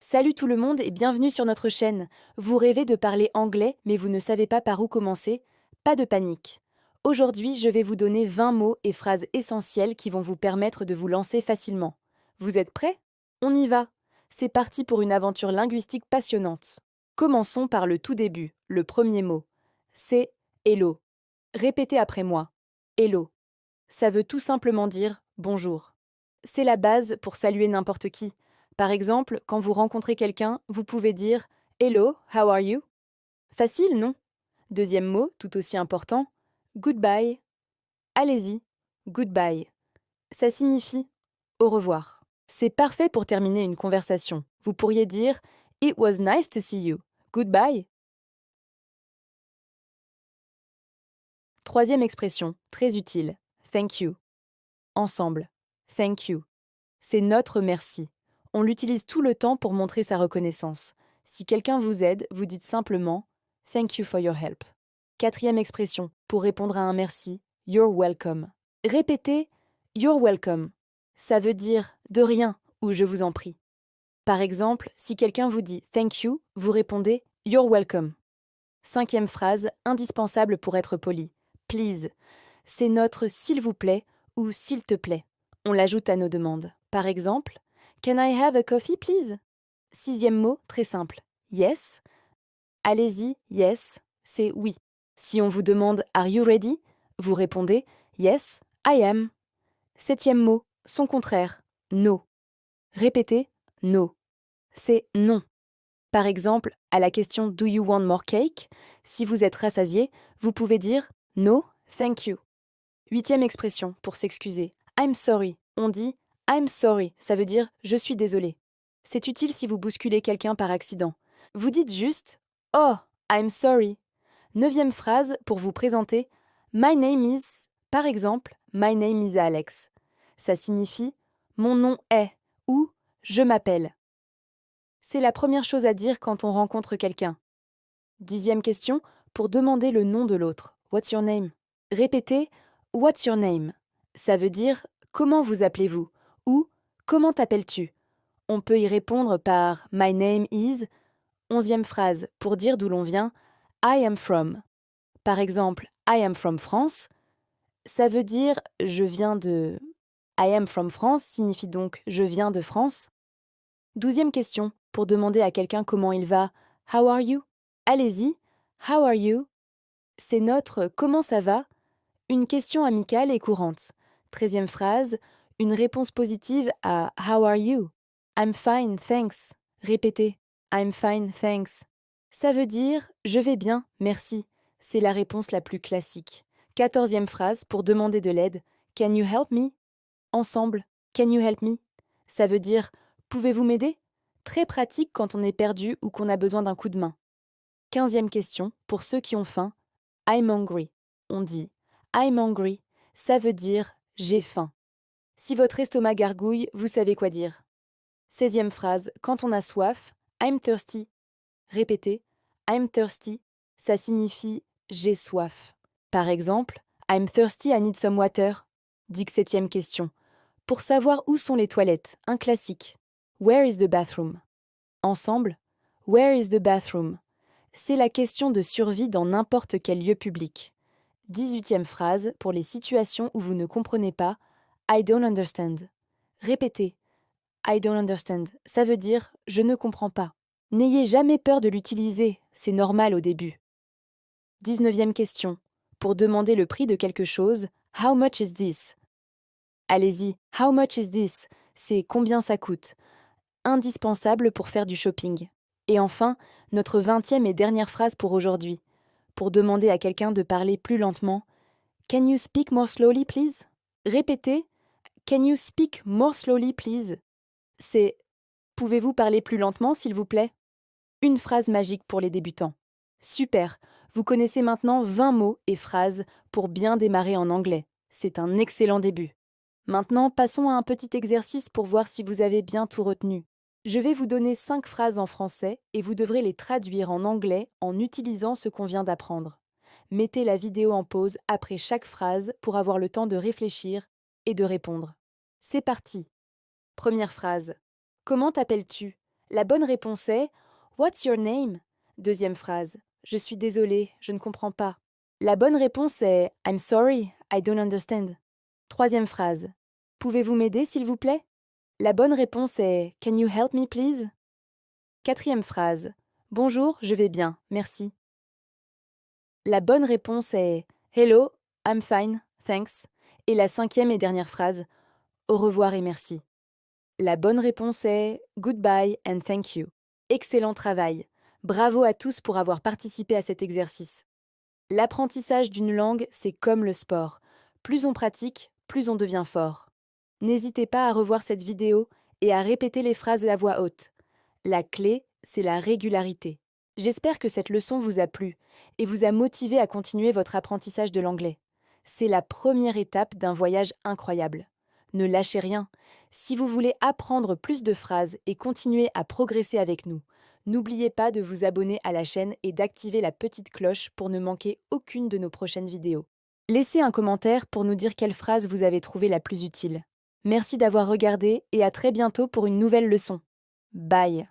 Salut tout le monde et bienvenue sur notre chaîne. Vous rêvez de parler anglais mais vous ne savez pas par où commencer? Pas de panique. Aujourd'hui, je vais vous donner 20 mots et phrases essentielles qui vont vous permettre de vous lancer facilement. Vous êtes prêts? On y va. C'est parti pour une aventure linguistique passionnante. Commençons par le tout début, le premier mot. C'est hello. Répétez après moi. Hello. Ça veut tout simplement dire bonjour. C'est la base pour saluer n'importe qui. Par exemple, quand vous rencontrez quelqu'un, vous pouvez dire Hello, how are you? Facile, non? Deuxième mot, tout aussi important, goodbye. Allez-y, goodbye. Ça signifie au revoir. C'est parfait pour terminer une conversation. Vous pourriez dire It was nice to see you. Goodbye. Troisième expression, très utile. Thank you. Ensemble. Thank you. C'est notre merci. On l'utilise tout le temps pour montrer sa reconnaissance. Si quelqu'un vous aide, vous dites simplement Thank you for your help. Quatrième expression, pour répondre à un merci, You're welcome. Répétez You're welcome. Ça veut dire de rien ou je vous en prie. Par exemple, si quelqu'un vous dit Thank you, vous répondez You're welcome. Cinquième phrase, indispensable pour être poli. Please. C'est notre s'il vous plaît ou s'il te plaît. On l'ajoute à nos demandes. Par exemple, Can I have a coffee, please? Sixième mot, très simple. Yes. Allez-y, yes, c'est oui. Si on vous demande Are you ready? Vous répondez Yes, I am. Septième mot, son contraire. No. Répétez no. C'est non. Par exemple, à la question Do you want more cake? Si vous êtes rassasié, vous pouvez dire No, thank you. Huitième expression, pour s'excuser. I'm sorry. On dit I'm sorry, ça veut dire je suis désolé. C'est utile si vous bousculez quelqu'un par accident. Vous dites juste Oh, I'm sorry. Neuvième phrase, pour vous présenter. My name is. Par exemple, My name is Alex. Ça signifie Mon nom est ou Je m'appelle. C'est la première chose à dire quand on rencontre quelqu'un. Dixième question, pour demander le nom de l'autre. What's your name? Répétez What's your name? Ça veut dire Comment vous appelez-vous? Ou Comment t'appelles-tu? On peut y répondre par My name is. Onzième phrase, pour dire d'où l'on vient. I am from. Par exemple, I am from France. Ça veut dire Je viens de. I am from France signifie donc Je viens de France. Douzième question, pour demander à quelqu'un comment il va. How are you? Allez-y, how are you? C'est notre Comment ça va? Une question amicale et courante. Treizième phrase, une réponse positive à How are you? I'm fine, thanks. Répétez, I'm fine, thanks. Ça veut dire Je vais bien, merci. C'est la réponse la plus classique. Quatorzième phrase, pour demander de l'aide. Can you help me? Ensemble, can you help me? Ça veut dire Pouvez-vous m'aider? Très pratique quand on est perdu ou qu'on a besoin d'un coup de main. Quinzième question, pour ceux qui ont faim. I'm hungry. On dit I'm hungry. Ça veut dire J'ai faim. Si votre estomac gargouille, vous savez quoi dire. Seizième phrase, quand on a soif. I'm thirsty. Répétez I'm thirsty. Ça signifie J'ai soif. Par exemple, I'm thirsty, I need some water. Dix-septième question. Pour savoir où sont les toilettes, un classique. Where is the bathroom? Ensemble, Where is the bathroom? C'est la question de survie dans n'importe quel lieu public. 18e phrase, pour les situations où vous ne comprenez pas. I don't understand. Répétez. I don't understand. Ça veut dire je ne comprends pas. N'ayez jamais peur de l'utiliser, c'est normal au début. 19e question. Pour demander le prix de quelque chose. How much is this? Allez-y, how much is this? C'est combien ça coûte. Indispensable pour faire du shopping. Et enfin, notre 20e et dernière phrase pour aujourd'hui. Pour demander à quelqu'un de parler plus lentement. Can you speak more slowly, please? Répétez. Can you speak more slowly, please? C'est Pouvez-vous parler plus lentement, s'il vous plaît? Une phrase magique pour les débutants. Super, vous connaissez maintenant 20 mots et phrases pour bien démarrer en anglais. C'est un excellent début. Maintenant, passons à un petit exercice pour voir si vous avez bien tout retenu. Je vais vous donner 5 phrases en français et vous devrez les traduire en anglais en utilisant ce qu'on vient d'apprendre. Mettez la vidéo en pause après chaque phrase pour avoir le temps de réfléchir et de répondre. C'est parti. Première phrase. Comment t'appelles-tu? La bonne réponse est What's your name? Deuxième phrase. Je suis désolé, je ne comprends pas. La bonne réponse est I'm sorry, I don't understand. Troisième phrase. Pouvez-vous m'aider, s'il vous plaît? La bonne réponse est Can you help me, please? Quatrième phrase. Bonjour, je vais bien, merci. La bonne réponse est Hello, I'm fine, thanks. Et la cinquième et dernière phrase. Au revoir et merci. La bonne réponse est Goodbye and thank you. Excellent travail. Bravo à tous pour avoir participé à cet exercice. L'apprentissage d'une langue, c'est comme le sport. Plus on pratique, plus on devient fort. N'hésitez pas à revoir cette vidéo et à répéter les phrases à voix haute. La clé, c'est la régularité. J'espère que cette leçon vous a plu et vous a motivé à continuer votre apprentissage de l'anglais. C'est la première étape d'un voyage incroyable. Ne lâchez rien. Si vous voulez apprendre plus de phrases et continuer à progresser avec nous, n'oubliez pas de vous abonner à la chaîne et d'activer la petite cloche pour ne manquer aucune de nos prochaines vidéos. Laissez un commentaire pour nous dire quelle phrase vous avez trouvée la plus utile. Merci d'avoir regardé et à très bientôt pour une nouvelle leçon. Bye!